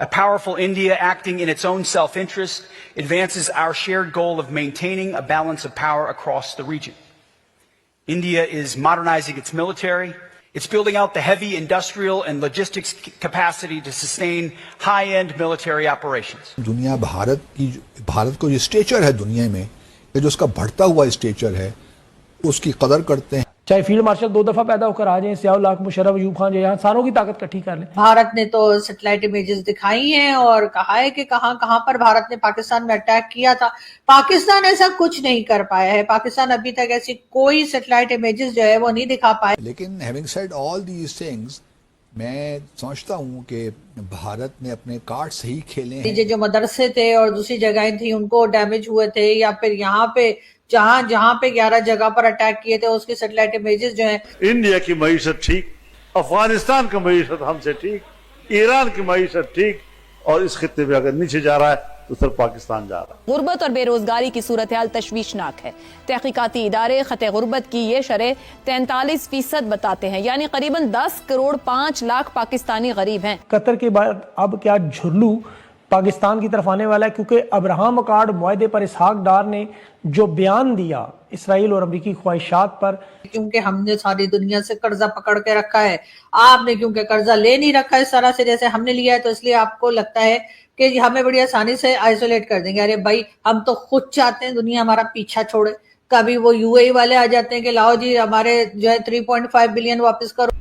A powerful India acting in its own self-interest advances our shared goal of maintaining a balance of power across the region. India is modernizing its military. It's building out the heavy industrial and logistics capacity to sustain high-end military operations. दुनिया भारत को जो stretcher है दुनिया में, ये जो उसका बढ़ता हुआ स्टेचर है, उसकी कदर करते हैं। चाहे फील्ड मार्शल 2 दफा पैदा होकर आ जाए, सियाउल हक, मुशर्रफ, अयूब खान, यहाँ सारों की ताकत इकट्ठी कर ले। भारत ने तो सैटेलाइट इमेजेस दिखाई हैं और कहा है कि कहां पर भारत ने पाकिस्तान में अटैक किया था। पाकिस्तान ऐसा कुछ नहीं कर पाया है। पाकिस्तान अभी तक ऐसी कोई सैटेलाइट इमेजेस जो है वो नहीं दिखा पाए। लेकिन having said all these things, मैं समझता हूँ कि भारत ने अपने कार्ड सही खेले हैं। जो मदरसे थे और दूसरी जगहें थी उनको डैमेज हुए थे, या फिर यहाँ पे जहां पे 11 जगह पर अटैक किए थे उसके सैटेलाइट इमेजेस जो हैं। इंडिया की मईशत ठीक, अफगानिस्तान की मईशत हमसे ठीक, ईरान की मईशत ठीक, और इस खित्ते में अगर नीचे जा रहा है तो सिर्फ पाकिस्तान जा रहा है। गुर्बत और बेरोजगारी की सूरत हाल तशवीशनाक है। तहकीकाती इदारे खते गुर्बत की ये शरह 43% बताते हैं, यानी करीबन 10 करोड़ 5 लाख पाकिस्तानी गरीब हैं। कतर के बाद अब क्या झुर्लू पाकिस्तान की तरफ आने वाला है, क्योंकि अब्राहम अकॉर्ड मुआहदे पर इसहाक डार ने जो बयान दिया इसराइल और अमरीकी ख्वाहिशात पर, क्योंकि हमने सारी दुनिया से कर्जा पकड़ के रखा है, आपने क्योंकि कर्जा ले नहीं रखा इस तरह से जैसे हमने लिया है, तो इसलिए आपको लगता है कि हमें बड़ी आसानी से आइसोलेट कर देंगे। अरे भाई, हम तो खुद चाहते हैं दुनिया हमारा पीछा छोड़े। कभी वो यूएई वाले आ जाते हैं कि लाओ जी हमारे जो है 3.5 बिलियन वापस करो।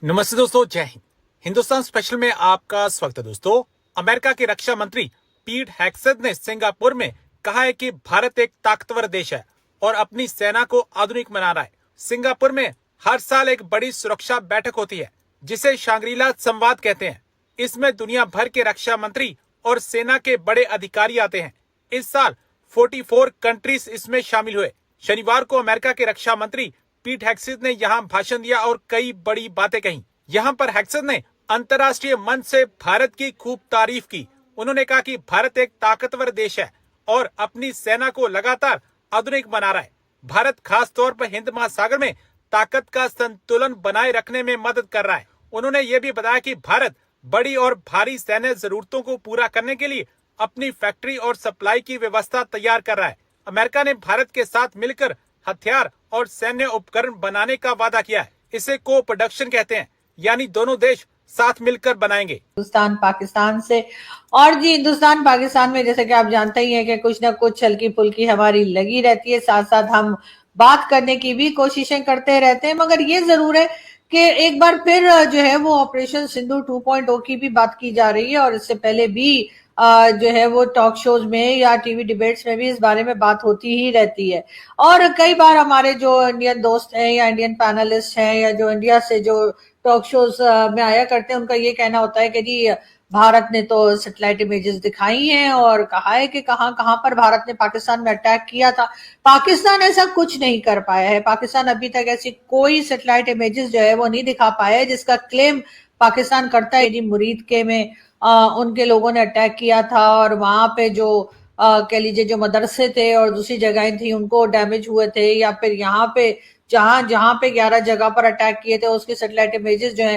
नमस्ते दोस्तों, जय हिंद। हिंदुस्तान स्पेशल में आपका स्वागत है। दोस्तों, अमेरिका के रक्षा मंत्री पीट हेग्सेथ ने सिंगापुर में कहा है कि भारत एक ताकतवर देश है और अपनी सेना को आधुनिक बना रहा है। सिंगापुर में हर साल एक बड़ी सुरक्षा बैठक होती है जिसे शांग्रीला संवाद कहते हैं। इसमें दुनिया भर के रक्षा मंत्री और सेना के बड़े अधिकारी आते हैं। इस साल 44 कंट्रीज इसमें शामिल हुए। शनिवार को अमेरिका के रक्षा मंत्री पीट हेग्सेथ ने यहाँ भाषण दिया और कई बड़ी बातें कही। यहाँ पर हेग्सेथ ने अंतर्राष्ट्रीय मंच से भारत की खूब तारीफ की। उन्होंने कहा कि भारत एक ताकतवर देश है और अपनी सेना को लगातार आधुनिक बना रहा है। भारत खास तौर पर हिंद महासागर में ताकत का संतुलन बनाए रखने में मदद कर रहा है। उन्होंने ये भी बताया कि भारत बड़ी और भारी सैन्य जरूरतों को पूरा करने के लिए अपनी फैक्ट्री और सप्लाई की व्यवस्था तैयार कर रहा है। अमेरिका ने भारत के साथ मिलकर हथियार और सैन्य उपकरण बनाने का वादा किया है। इसे को प्रोडक्शन कहते हैं, यानी दोनों देश साथ मिलकर बनाएंगे। हिंदुस्तान पाकिस्तान से, और जी हिंदुस्तान पाकिस्तान में जैसे कि आप जानते ही हैं कि कुछ ना कुछ हल्की फुल्की हमारी लगी रहती है, साथ साथ हम बात करने की भी कोशिशें करते रहते हैं। मगर ये जरूर है कि एक बार फिर जो है वो ऑपरेशन सिंदूर 2.0 की भी बात की जा रही है, और इससे पहले भी जो है वो टॉक शोज में या टीवी डिबेट्स में भी इस बारे में बात होती ही रहती है। और कई बार हमारे जो इंडियन दोस्त हैं या इंडियन पैनलिस्ट हैं या जो इंडिया से जो टॉक शोज में आया करते हैं, उनका ये कहना होता है कि जी भारत ने तो सैटेलाइट इमेजेस दिखाई हैं और कहा है कि कहां पर भारत ने पाकिस्तान में अटैक किया था। पाकिस्तान ऐसा कुछ नहीं कर पाया है। पाकिस्तान अभी तक ऐसी कोई सैटेलाइट इमेजेस जो है वो नहीं दिखा पाया है जिसका क्लेम पाकिस्तान करता है जी मुरीद के में उनके लोगों ने अटैक किया था और वहां पे जो कह लीजिए जो मदरसे थे और दूसरी जगहें थी उनको डैमेज हुए थे, या फिर यहाँ पे जहां पे 11 जगह पर अटैक किए थे उसके सैटेलाइट इमेजेस जो है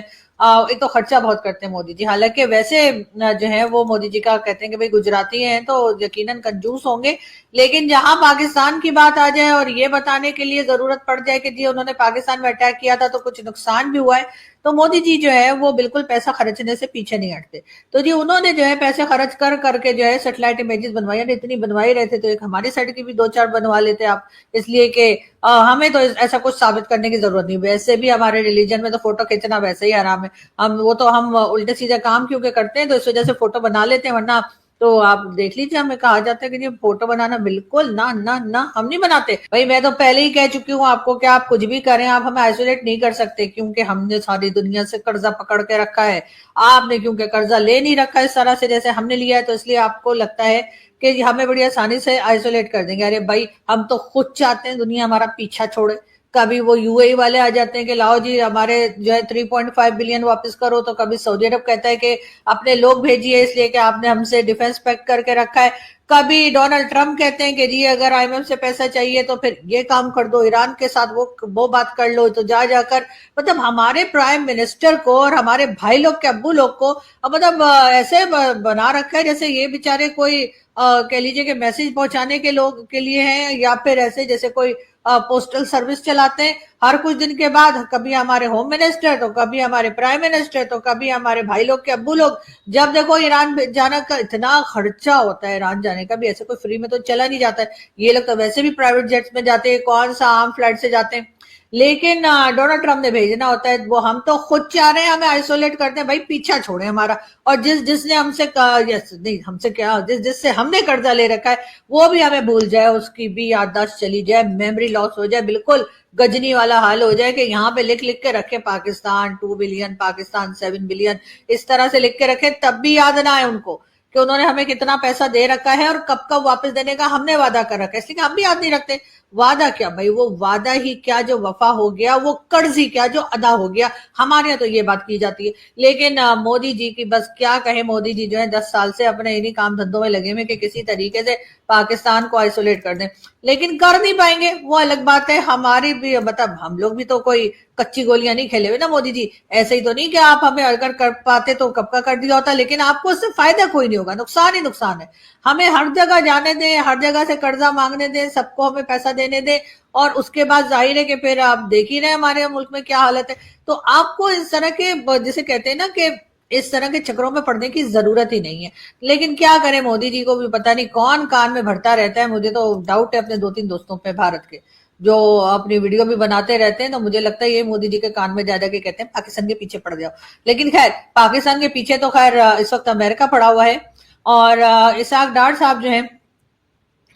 एक तो खर्चा बहुत करते हैं मोदी जी। हालांकि वैसे जो है वो मोदी जी का कहते हैं कि भाई गुजराती हैं तो यकीनन कंजूस होंगे, लेकिन जहां पाकिस्तान की बात आ जाए और ये बताने के लिए जरूरत पड़ जाए कि जी उन्होंने पाकिस्तान में अटैक किया था तो कुछ नुकसान भी हुआ है, तो मोदी जी जो है वो बिल्कुल पैसा खर्चने से पीछे नहीं हटते। तो जी उन्होंने जो है पैसे खर्च कर करके जो है सैटेलाइट इमेजेस बनवाई, इतनी बनवाई रहे थे तो एक हमारी साइड की भी 2-4 बनवा लेते आप, इसलिए कि हमें तो ऐसा कुछ साबित करने की जरूरत नहीं। वैसे भी हमारे रिलीजन में तो फोटो खींचना वैसे ही हराम है, हम उल्टे सीधे काम क्योंकि करते हैं तो इस वजह से फोटो बना लेते हैं, वरना तो आप देख लीजिए हमें कहा जाता है कि ये फोटो बनाना बिल्कुल ना ना ना हम नहीं बनाते। भाई मैं तो पहले ही कह चुकी हूँ आपको कि आप कुछ भी करें, आप हमें आइसोलेट नहीं कर सकते, क्योंकि हमने सारी दुनिया से कर्जा पकड़ के रखा है। आपने क्योंकि कर्जा ले नहीं रखा इस तरह से जैसे हमने लिया है, तो इसलिए आपको लगता है कि हमें बड़ी आसानी से आइसोलेट कर देंगे। अरे भाई, हम तो खुद चाहते हैं दुनिया हमारा पीछा छोड़े। कभी वो यूएई वाले आ जाते हैं कि लाओ जी हमारे जो है 3.5 बिलियन वापस करो, तो कभी सऊदी अरब कहता है कि अपने लोग भेजिए इसलिए कि आपने हमसे डिफेंस पैक्ट करके रखा है। कभी डोनाल्ड ट्रंप कहते हैं कि जी अगर आईएमएफ से पैसा चाहिए तो फिर ये काम कर दो, ईरान के साथ वो बात कर लो। तो जाकर मतलब हमारे प्राइम मिनिस्टर को और हमारे भाई लोग के अब्बू लोग को मतलब ऐसे बना रखा है जैसे ये बेचारे कोई कह लीजिए कि मैसेज पहुंचाने के लोग के लिए हैं, या फिर ऐसे जैसे कोई पोस्टल सर्विस चलाते हैं। हर कुछ दिन के बाद कभी हमारे होम मिनिस्टर, तो कभी हमारे प्राइम मिनिस्टर, तो कभी हमारे भाई लोग के अब्बू लोग। जब देखो ईरान जाना का इतना खर्चा होता है, ईरान जाने का भी ऐसे कोई फ्री में तो चला नहीं जाता है। ये लोग तो वैसे भी प्राइवेट जेट्स में जाते हैं, कौन सा आम फ्लाइट से जाते हैं। लेकिन डोनाल्ड ट्रंप ने भेजना होता है, वो हम तो खुद चाह रहे हैं हमें आइसोलेट करते हैं, भाई पीछा छोड़े हमारा। और जिसने हमसे नहीं हमसे क्या जिससे हमने कर्जा ले रखा है वो भी हमें भूल जाए, उसकी भी याददाश्त चली जाए, मेमोरी लॉस हो जाए, बिल्कुल गजनी वाला हाल हो जाए कि यहाँ पे लिख लिख के रखे पाकिस्तान 2 बिलियन, पाकिस्तान 7 बिलियन, इस तरह से लिख के रखे, तब भी याद ना आए उनको कि उन्होंने हमें कितना पैसा दे रखा है और कब कब वापस देने का हमने वादा कर रखा है। इसलिए हम भी याद नहीं रखते। वादा क्या भाई, वो वादा ही क्या जो वफा हो गया, वो कर्ज ही क्या जो अदा हो गया। हमारे यहाँ तो ये बात की जाती है। लेकिन मोदी जी की बस क्या कहे, मोदी जी जो है 10 साल से अपने इन्हीं काम धंधों में लगे हुए कि किसी तरीके से पाकिस्तान को आइसोलेट कर दें, लेकिन कर नहीं पाएंगे, वो अलग बात है। हमारी भी मतलब हम लोग भी तो कोई कच्ची गोलियां नहीं खेले हुए ना मोदी जी। ऐसे ही तो नहीं कि आप हमें अगर कर पाते तो कब का कर दिया होता, लेकिन आपको उससे फायदा कोई नहीं होगा, नुकसान ही नुकसान है। हमें हर जगह जाने दें, हर जगह से कर्जा मांगने दें, सबको हमें पैसा देने दें, और उसके बाद जाहिर है कि फिर आप देख ही रहे हमारे मुल्क में क्या हालत है। तो आपको इस तरह के जिसे कहते हैं ना कि इस तरह के चक्रों में पड़ने की जरूरत ही नहीं है। लेकिन क्या करें, मोदी जी को भी पता नहीं कौन कान में भरता रहता है। मुझे तो डाउट है अपने 2-3 दोस्तों पे भारत के, जो अपनी वीडियो भी बनाते रहते हैं, तो मुझे लगता है ये मोदी जी के कान में जा के कहते हैं पाकिस्तान के पीछे पड़ जाओ। लेकिन खैर पाकिस्तान के पीछे तो खैर इस वक्त अमेरिका पड़ा हुआ है। और इसाक डार साहब जो है,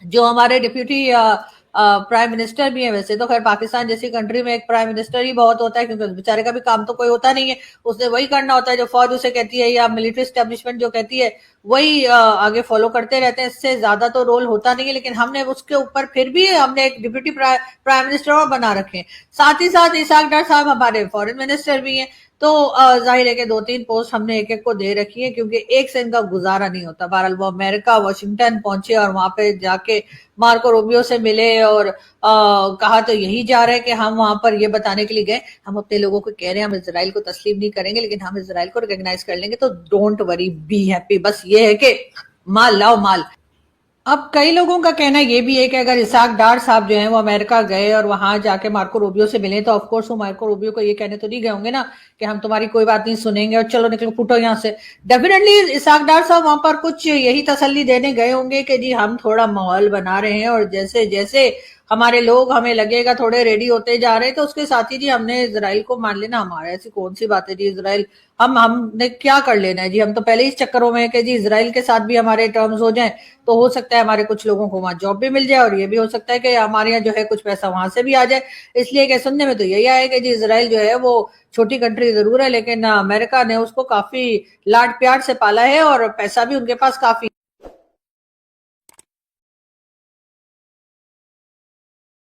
जो हमारे डिप्यूटी प्राइम मिनिस्टर भी है। वैसे तो खैर पाकिस्तान जैसी कंट्री में एक प्राइम मिनिस्टर ही बहुत होता है, क्योंकि उस बेचारे का भी काम तो कोई होता नहीं है, उसने वही करना होता है जो फौज उसे कहती है या मिलिट्री एस्टेब्लिशमेंट जो कहती है वही आगे फॉलो करते रहते हैं। इससे ज्यादा तो रोल होता नहीं है। लेकिन हमने उसके ऊपर फिर भी हमने एक डिप्यूटी प्राइम मिनिस्टर और बना रखे हैं। साथ ही साथ इसाक डार साहब हमारे फॉरेन मिनिस्टर भी हैं। तो जाहिर है कि 2-3 पोस्ट हमने एक एक को दे रखी है, क्योंकि एक से इनका गुजारा नहीं होता। बहरहाल वो अमेरिका वाशिंगटन पहुंचे और वहां पे जाके मार्को रूबियो से मिले और कहा तो यही जा रहा है कि हम वहां पर ये बताने के लिए गए, हम अपने लोगों को कह रहे हैं हम इजराइल को तस्लीम नहीं करेंगे, लेकिन हम इजराइल को रिकॉग्नाइज कर लेंगे, तो डोंट वरी, बी हैप्पी। बस ये है कि माल लाओ माल। अब कई लोगों का कहना ये भी है कि अगर इसाक डार साहब जो हैं वो अमेरिका गए और वहां जाके मार्को रूबियो से मिले, तो ऑफकोर्स वो मार्को रूबियो को ये कहने तो नहीं गए होंगे ना कि हम तुम्हारी कोई बात नहीं सुनेंगे और चलो निकलो फूटो यहाँ से। डेफिनेटली इसाक डार साहब वहां पर कुछ यही तसल्ली देने गए होंगे कि जी हम थोड़ा माहौल बना रहे हैं, और जैसे जैसे हमारे लोग हमें लगेगा थोड़े रेडी होते जा रहे हैं, तो उसके साथ ही जी हमने इजराइल को मान लेना। हमारे ऐसी कौन सी बात है जी, इजराइल हमने क्या कर लेना है जी। हम तो पहले ही इस चक्करों में है कि जी इजराइल के साथ भी हमारे टर्म्स हो जाएं, तो हो सकता है हमारे कुछ लोगों को वहां जॉब भी मिल जाए, और ये भी हो सकता है कि हमारे यहाँ जो है कुछ पैसा वहां से भी आ जाए। इसलिए कि सुनने में तो यही आया कि जी इजराइल जो है वो छोटी कंट्री जरूर है, लेकिन अमेरिका ने उसको काफी लाड प्यार से पाला है और पैसा भी उनके पास काफी